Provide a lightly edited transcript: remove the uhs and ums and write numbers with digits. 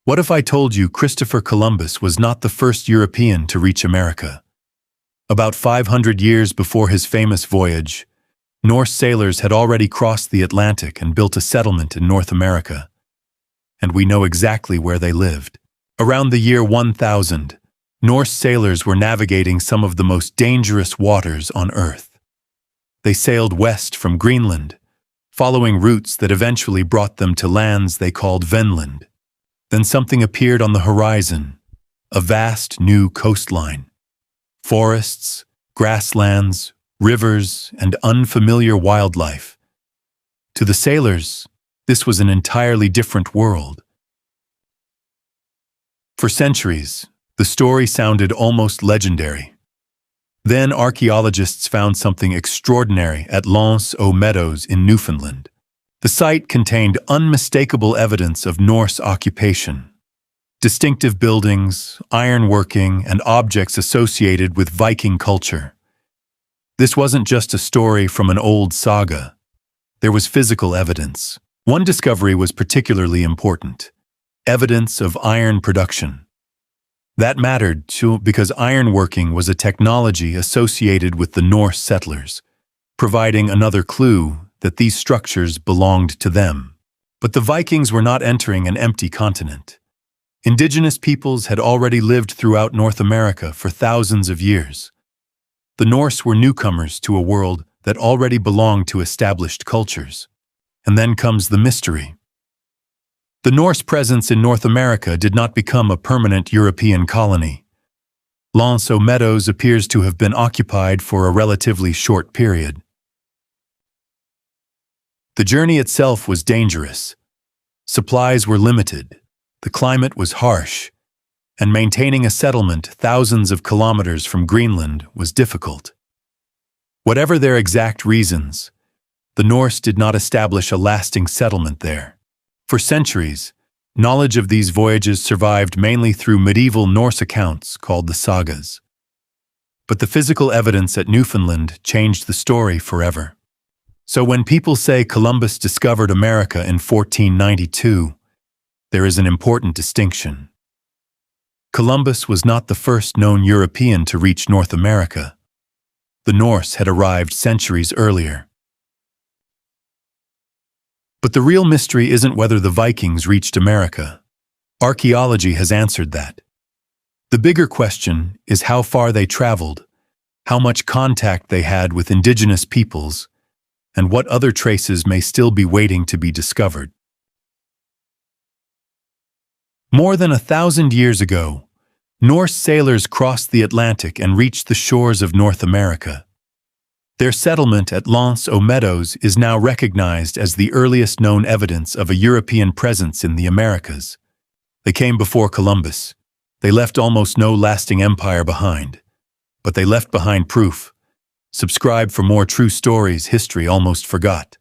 What if I told you Christopher Columbus was not the first European to reach America? About 500 years before his famous voyage, Norse sailors had already crossed the Atlantic and built a settlement in North America. And we know exactly where they lived. Around the year 1000, Norse sailors were navigating some of the most dangerous waters on Earth. They sailed west from Greenland, following routes that eventually brought them to lands they called Vinland. Then something appeared on the horizon, a vast new coastline. Forests, grasslands, rivers, and unfamiliar wildlife. To the sailors, this was an entirely different world. For centuries, the story sounded almost legendary. Then archaeologists found something extraordinary at Meadows in Newfoundland. The site contained unmistakable evidence of Norse occupation. Distinctive buildings, ironworking, and objects associated with Viking culture. This wasn't just a story from an old saga. There was physical evidence. One discovery was particularly important: evidence of iron production. That mattered too because ironworking was a technology associated with the Norse settlers, providing another clue that these structures belonged to them. But the Vikings were not entering an empty continent. Indigenous peoples had already lived throughout North America for thousands of years. The Norse were newcomers to a world that already belonged to established cultures. And then comes the mystery. The Norse presence in North America did not become a permanent European colony. Meadows appears to have been occupied for a relatively short period. The journey itself was dangerous. Supplies were limited, the climate was harsh, and maintaining a settlement thousands of kilometers from Greenland was difficult. Whatever their exact reasons, the Norse did not establish a lasting settlement there. For centuries, knowledge of these voyages survived mainly through medieval Norse accounts called the sagas. But the physical evidence at Newfoundland changed the story forever. So when people say Columbus discovered America in 1492, there is an important distinction. Columbus was not the first known European to reach North America. The Norse had arrived centuries earlier. But the real mystery isn't whether the Vikings reached America. Archaeology has answered that. The bigger question is how far they traveled, how much contact they had with indigenous peoples, and what other traces may still be waiting to be discovered. More than 1,000 years ago, Norse sailors crossed the Atlantic and reached the shores of North America. Their settlement at Meadows is now recognized as the earliest known evidence of a European presence in the Americas. They came before Columbus. They left almost no lasting empire behind. But they left behind proof. Subscribe for more true stories history almost forgot.